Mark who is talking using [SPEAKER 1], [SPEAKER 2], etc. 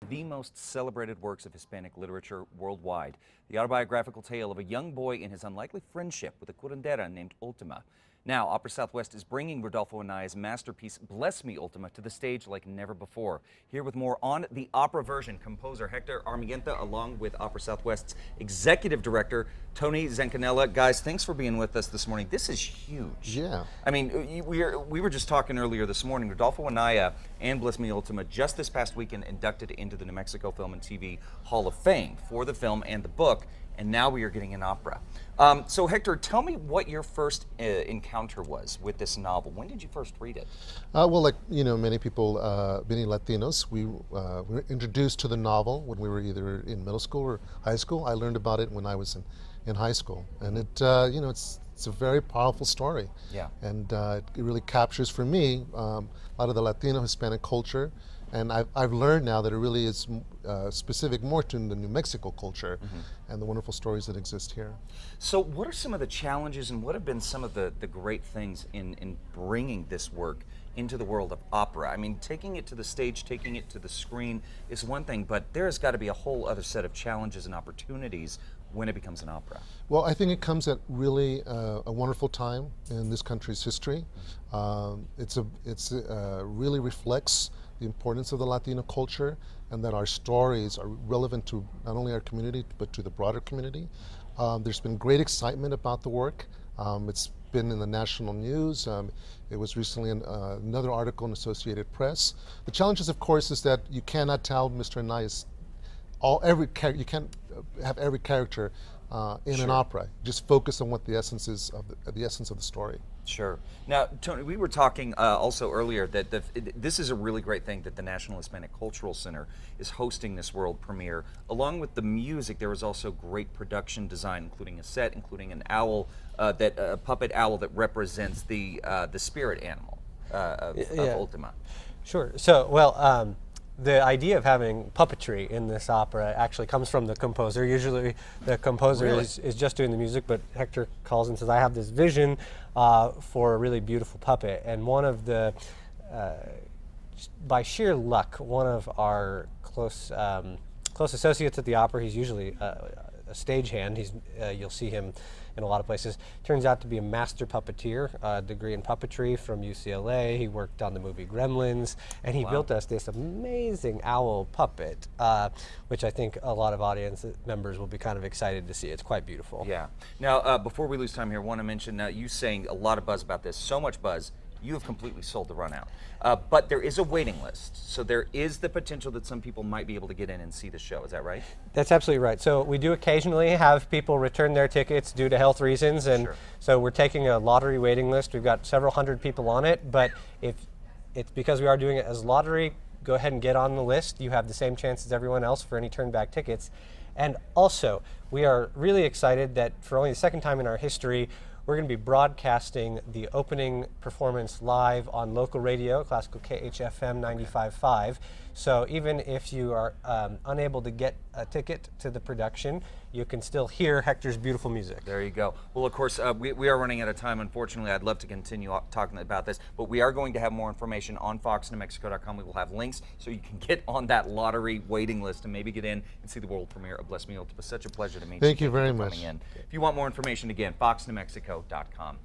[SPEAKER 1] the most celebrated works of Hispanic literature worldwide. The autobiographical tale of a young boy and his unlikely friendship with a curandera named Ultima. Now, Opera Southwest is bringing Rodolfo Anaya's masterpiece, Bless Me, Ultima, to the stage like never before. Here with more on the opera version, composer Hector Armillenta, along with Opera Southwest's executive director, Tony Zancanella. Guys, thanks for being with us this morning. This is huge.
[SPEAKER 2] Yeah.
[SPEAKER 1] I mean, we were just talking earlier this morning. Rodolfo Anaya and Bless Me, Ultima, just this past weekend inducted into the New Mexico Film and TV Hall of Fame for the film and the book. And now we are getting an opera. So Hector, tell me what your first encounter was with this novel. When did you first read it?
[SPEAKER 2] Well, like many people, many Latinos, we were introduced to the novel when we were either in middle school or high school. I learned about it when I was in high school, and it it's a very powerful story.
[SPEAKER 1] Yeah.
[SPEAKER 2] And it really captures for me a lot of the Latino Hispanic culture. And I've learned now that it really is specific more to the New Mexico culture and the wonderful stories that exist here.
[SPEAKER 1] So what are some of the challenges and what have been some of the great things in bringing this work into the world of opera? I mean, taking it to the stage, taking it to the screen is one thing, but there has got to be a whole other set of challenges and opportunities when it becomes an opera.
[SPEAKER 2] Well, I think it comes at really a wonderful time in this country's history. It's really reflects the importance of the Latino culture, and that our stories are relevant to not only our community but to the broader community. There's been great excitement about the work. It's been in the national news. It was recently in another article in Associated Press. The challenges, of course, is that you cannot tell Mr. Anaya's you can't have every character in an opera. Just focus on what the essence is of the essence of the story.
[SPEAKER 1] Sure. Now, Tony, we were talking also earlier that this is a really great thing that the National Hispanic Cultural Center is hosting this world premiere. Along with the music, there was also great production design, including a set, including an owl, a puppet owl that represents the spirit animal of Ultima.
[SPEAKER 3] Sure. So, well, the idea of having puppetry in this opera actually comes from the composer. Usually the composer is just doing the music, but Hector calls and says, I have this vision for a really beautiful puppet. And one of the, by sheer luck, one of our close associates at the opera, he's usually a stagehand. You'll see him in a lot of places. Turns out to be a master puppeteer, a degree in puppetry from UCLA. He worked on the movie Gremlins, and he built us this amazing owl puppet, which I think a lot of audience members will be kind of excited to see. It's quite beautiful.
[SPEAKER 1] Yeah. Now, before we lose time here, I want to mention, you saying a lot of buzz about this, so much buzz, you have completely sold the run out. But there is a waiting list, so there is the potential that some people might be able to get in and see the show. Is that right?
[SPEAKER 3] That's absolutely right. So we do occasionally have people return their tickets due to health reasons, and so we're taking a lottery waiting list. We've got several hundred people on it, but if it's because we are doing it as lottery, go ahead and get on the list. You have the same chance as everyone else for any turnback tickets. And also, we are really excited that for only the second time in our history, we're going to be broadcasting the opening performance live on local radio, classical KHFM 95.5. So even if you are unable to get a ticket to the production, you can still hear Hector's beautiful music.
[SPEAKER 1] There you go. Well, of course, we are running out of time, unfortunately. I'd love to continue talking about this, but we are going to have more information on foxnewmexico.com. We will have links so you can get on that lottery waiting list and maybe get in and see the world premiere of Bless Me, Ultima. Such a pleasure to meet you.
[SPEAKER 2] Thank you very much.
[SPEAKER 1] If you want more information, again, foxnewmexico.com.